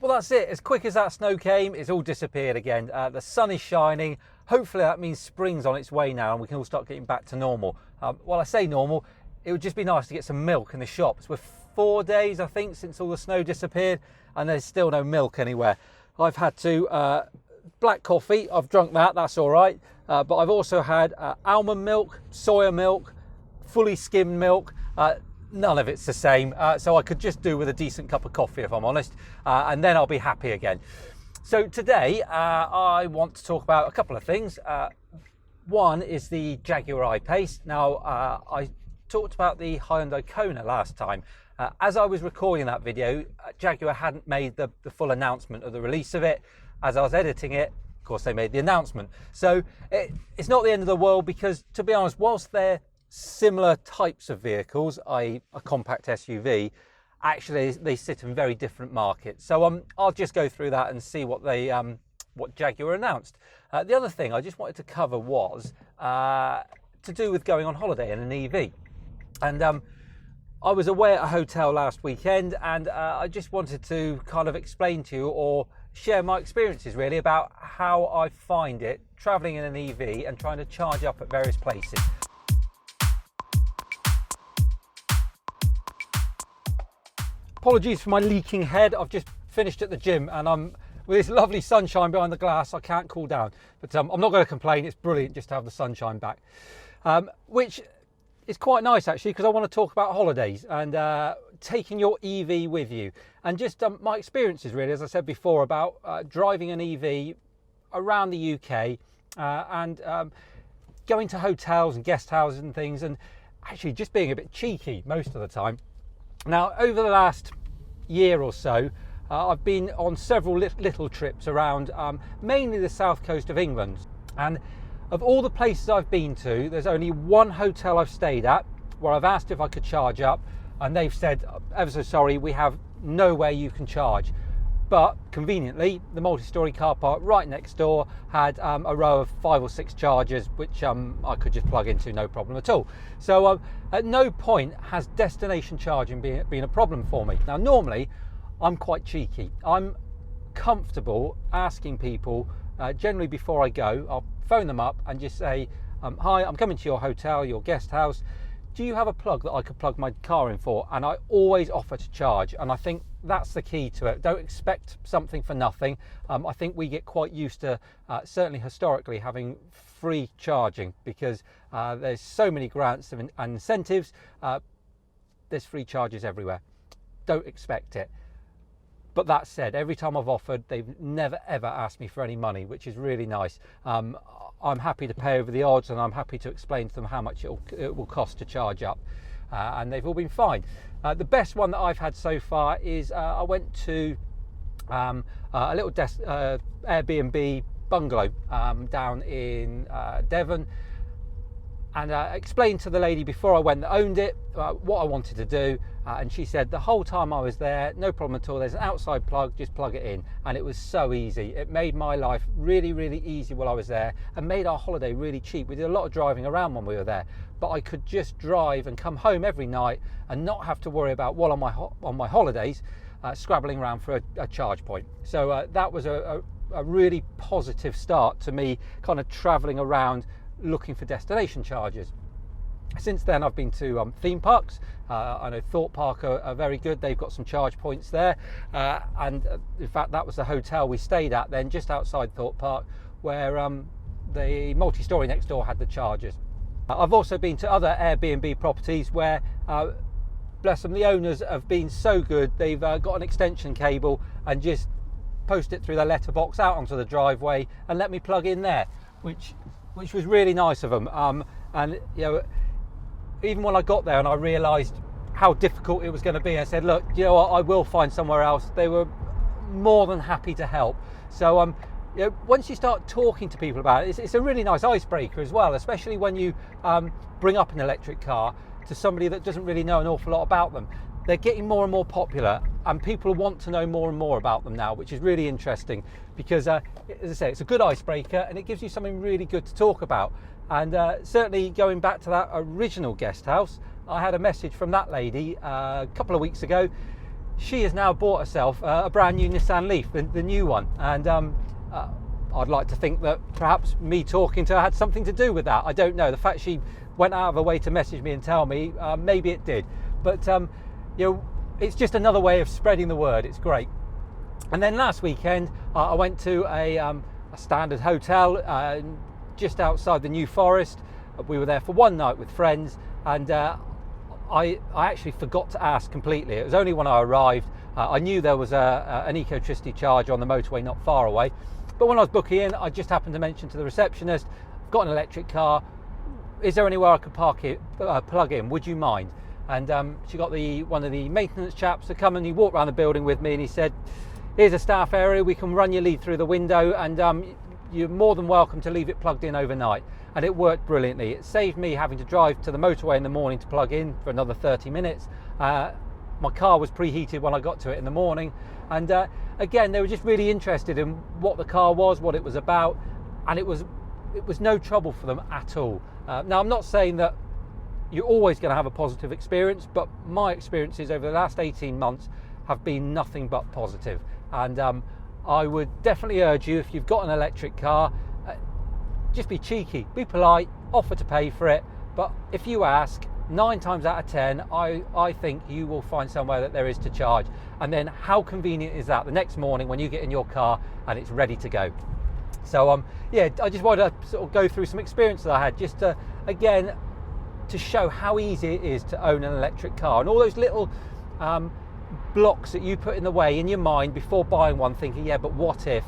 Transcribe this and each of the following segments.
Well, that's it. As quick as that snow came, it's all disappeared again. The sun is shining. Hopefully that means spring's on its way now and we can all start getting back to normal. Well, I say normal, it would just be nice to get some milk in the shops. We're 4 days, I think, since all the snow disappeared and there's still no milk anywhere. I've had to black coffee. I've drunk that, that's all right. But I've also had almond milk, soya milk, fully skimmed milk. None of it's the same, so I could just do with a decent cup of coffee if I'm honest, and then I'll be happy again. So today I want to talk about a couple of things. One is the Jaguar I-Pace. Now I talked about the Hyundai Kona last time. As I was recording that video, Jaguar hadn't made the full announcement of the release of it. As I was editing it, of course they made the announcement. So it's not the end of the world because, to be honest, whilst they're similar types of vehicles, i.e. a compact SUV, actually they sit in very different markets. So I'll just go through that and see what Jaguar announced. The other thing I just wanted to cover was to do with going on holiday in an EV. And I was away at a hotel last weekend and I just wanted to kind of explain to you or share my experiences really about how I find it traveling in an EV and trying to charge up at various places. Apologies for my leaking head. I've just finished at the gym and I'm with this lovely sunshine behind the glass. I can't cool down, but I'm not going to complain. It's brilliant just to have the sunshine back, which is quite nice actually, because I want to talk about holidays and taking your EV with you and just my experiences really, as I said before, about driving an EV around the UK and going to hotels and guest houses and things, and actually just being a bit cheeky most of the time. Now, over the last year or so, I've been on several little trips around mainly the south coast of England. And of all the places I've been to, there's only one hotel I've stayed at where I've asked if I could charge up. And they've said, ever so sorry, we have nowhere you can charge. But conveniently, the multi-storey car park right next door had a row of 5 or 6 chargers, which I could just plug into, no problem at all. So at no point has destination charging been a problem for me. Now, normally, I'm quite cheeky. I'm comfortable asking people, generally before I go, I'll phone them up and just say, hi, I'm coming to your hotel, your guest house. Do you have a plug that I could plug my car in for? And I always offer to charge. And I think that's the key to it. Don't expect something for nothing. I think we get quite used to, certainly historically, having free charging because there's so many grants and incentives. There's free charges everywhere. Don't expect it. But that said, every time I've offered, they've never ever asked me for any money, which is really nice. I'm happy to pay over the odds and I'm happy to explain to them how much it will cost to charge up. And they've all been fine. The best one that I've had so far is I went to a little Airbnb bungalow down in Devon, and explained to the lady before I went that owned it what I wanted to do, and she said the whole time I was there, no problem at all, there's an outside plug, just plug it in. And it was so easy. It made my life really, really easy while I was there and made our holiday really cheap. We did a lot of driving around when we were there, but I could just drive and come home every night and not have to worry about, while on my holidays, scrabbling around for a charge point. So that was a really positive start to me kind of traveling around looking for destination charges. Since then I've been to theme parks. I know Thorpe Park are very good. They've got some charge points there, and in fact that was the hotel we stayed at then, just outside Thorpe Park, where the multi-storey next door had the chargers. I've also been to other Airbnb properties where bless them, the owners have been so good. They've got an extension cable and just post it through their letterbox out onto the driveway and let me plug in there, which was really nice of them. And you know, even when I got there and I realised how difficult it was going to be, I said, look, you know what, I will find somewhere else. They were more than happy to help. So you know, once you start talking to people about it, it's a really nice icebreaker as well, especially when you bring up an electric car to somebody that doesn't really know an awful lot about them. They're getting more and more popular and people want to know more and more about them now, which is really interesting because, as I say, it's a good icebreaker and it gives you something really good to talk about. And certainly going back to that original guest house, I had a message from that lady a couple of weeks ago she has now bought herself a brand new Nissan Leaf, the new one, and I'd like to think that perhaps me talking to her had something to do with that. I don't know. The fact she went out of her way to message me and tell me, maybe it did. But you know, it's just another way of spreading the word. It's great. And then last weekend, I went to a standard hotel just outside the New Forest. We were there for one night with friends, and I actually forgot to ask completely. It was only when I arrived. I knew there was an eco-tricity charge on the motorway not far away. But when I was booking in, I just happened to mention to the receptionist, I've got an electric car. Is there anywhere I could plug in? Would you mind? And she got one of the maintenance chaps to come, and he walked around the building with me, and he said, here's a staff area, we can run your lead through the window, and you're more than welcome to leave it plugged in overnight. And it worked brilliantly. It saved me having to drive to the motorway in the morning to plug in for another 30 minutes. My car was preheated when I got to it in the morning, and again, they were just really interested in what the car was, what it was about, and it was no trouble for them at all. Now, I'm not saying that you're always going to have a positive experience, but my experiences over the last 18 months have been nothing but positive. And I would definitely urge you, if you've got an electric car, just be cheeky, be polite, offer to pay for it. But if you ask, 9 times out of 10, I think you will find somewhere that there is to charge. And then how convenient is that the next morning when you get in your car and it's ready to go? So yeah, I just wanted to sort of go through some experience that I had, just to, again, to show how easy it is to own an electric car, and all those little blocks that you put in the way in your mind before buying one, thinking, yeah, but what if?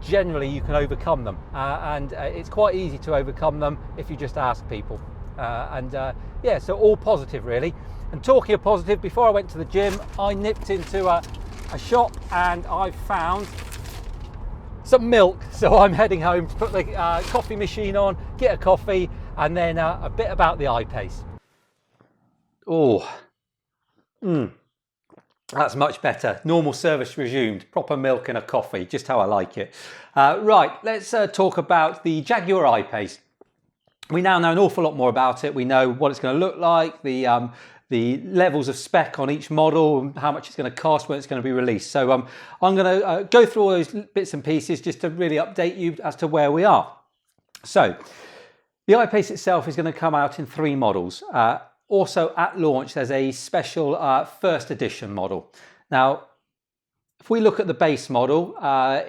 Generally, you can overcome them, and it's quite easy to overcome them if you just ask people. Yeah, so all positive really. And talking of positive, before I went to the gym, I nipped into a shop and I found some milk. So I'm heading home to put the coffee machine on, get a coffee, and then a bit about the I-Pace. Oh, that's much better. Normal service resumed. Proper milk and a coffee, just how I like it. Right, let's talk about the Jaguar I-Pace. We now know an awful lot more about it. We know what it's going to look like, the levels of spec on each model, how much it's going to cost, when it's going to be released. So I'm going to go through all those bits and pieces just to really update you as to where we are. So the I-Pace itself is going to come out in 3 models. Also at launch, there's a special first edition model. Now, if we look at the base model,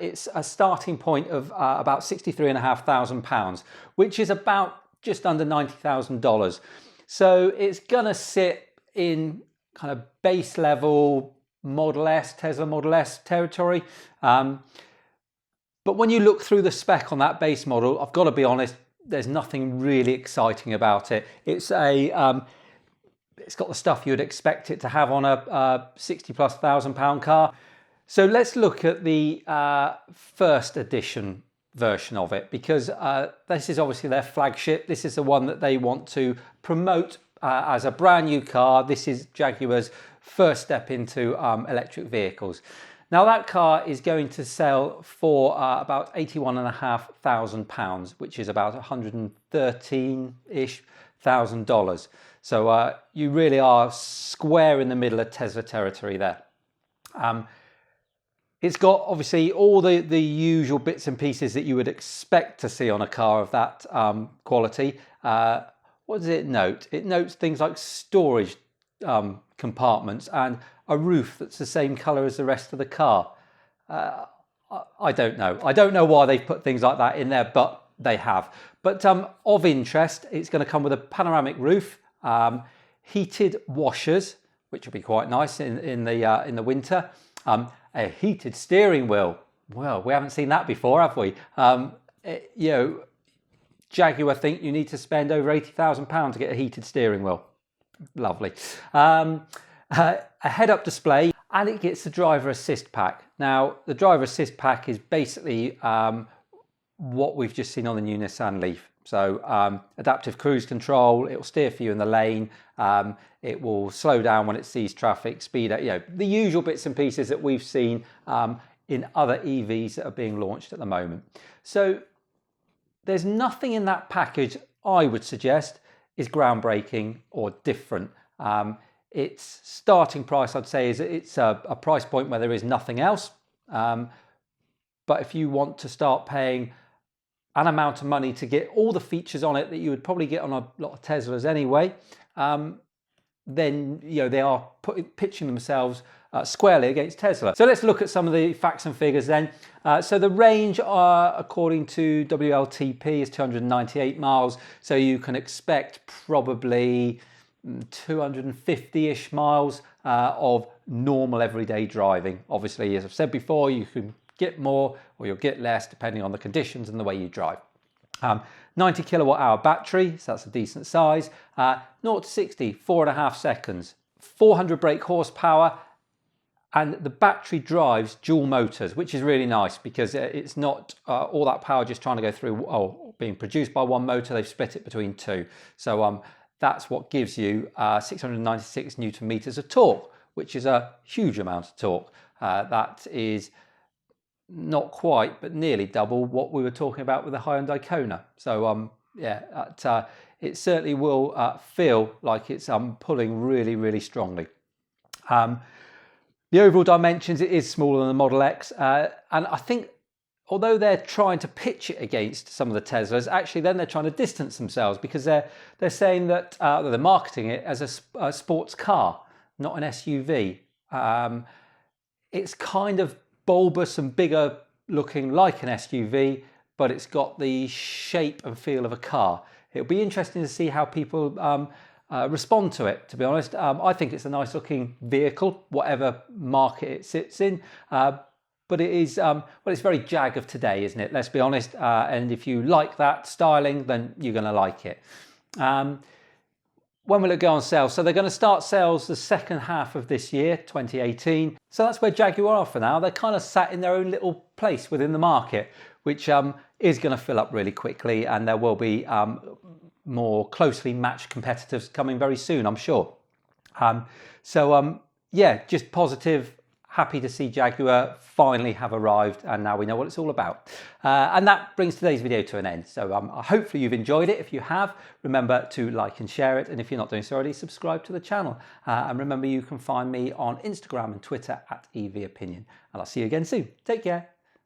it's a starting point of about £63,500, which is about just under $90,000. So it's going to sit in kind of base level Model S, Tesla Model S territory. But when you look through the spec on that base model, I've got to be honest, there's nothing really exciting about it. It's got the stuff you'd expect it to have on a 60+ thousand pound car. So let's look at the first edition version of it, because this is obviously their flagship. This is the one that they want to promote as a brand new car. This is Jaguar's first step into electric vehicles. Now that car is going to sell for about £81,500, which is about $113-ish thousand. So you really are square in the middle of Tesla territory there. It's got obviously all the usual bits and pieces that you would expect to see on a car of that quality. What does it note? It notes things like storage compartments and a roof that's the same colour as the rest of the car. I don't know. I don't know why they've put things like that in there, but they have. But of interest, it's going to come with a panoramic roof, heated washers, which will be quite nice in the winter. A heated steering wheel. Well, we haven't seen that before, have we? You know, Jaguar think you need to spend over £80,000 to get a heated steering wheel. Lovely. A head-up display, and it gets the driver assist pack. Now, the driver assist pack is basically what we've just seen on the new Nissan Leaf. So adaptive cruise control, it will steer for you in the lane, it will slow down when it sees traffic, speed up, you know, the usual bits and pieces that we've seen in other EVs that are being launched at the moment. So there's nothing in that package I would suggest is groundbreaking or different. its starting price, I'd say, is it's a price point where there is nothing else. But if you want to start paying an amount of money to get all the features on it that you would probably get on a lot of Teslas anyway, then they are pitching themselves squarely against Tesla. So let's look at some of the facts and figures then. So the range, according to WLTP, is 298 miles. So you can expect probably 250-ish miles of normal everyday driving. Obviously, as I've said before, you can get more or you'll get less depending on the conditions and the way you drive. 90 kilowatt hour battery, so that's a decent size. 0 to 60, 4.5 seconds. 400 brake horsepower, and the battery drives dual motors, which is really nice because it's not all that power just trying to go through being produced by one motor. They've split it between two. So that's what gives you 696 newton meters of torque, which is a huge amount of torque. That is not quite, but nearly double what we were talking about with the Hyundai Kona. So it certainly will feel like it's pulling really, really strongly. The overall dimensions, it is smaller than the Model X, and I think although they're trying to pitch it against some of the Teslas, actually then they're trying to distance themselves because they're saying that they're marketing it as a sports car, not an SUV. It's kind of bulbous and bigger looking like an SUV, but it's got the shape and feel of a car. It'll be interesting to see how people respond to it, to be honest. I think it's a nice looking vehicle, whatever market it sits in. But it is, it's very Jag of today, isn't it? Let's be honest. And if you like that styling, then you're going to like it. When will it go on sale? So they're going to start sales the second half of this year, 2018. So that's where Jaguar are for now. They're kind of sat in their own little place within the market, which is going to fill up really quickly, and there will be more closely matched competitors coming very soon, I'm sure. Just positive. Happy to see Jaguar finally have arrived, and now we know what it's all about. And that brings today's video to an end. So hopefully you've enjoyed it. If you have, remember to like and share it. And if you're not doing so already, subscribe to the channel. And remember, you can find me on Instagram and Twitter @EVOpinion. And I'll see you again soon. Take care.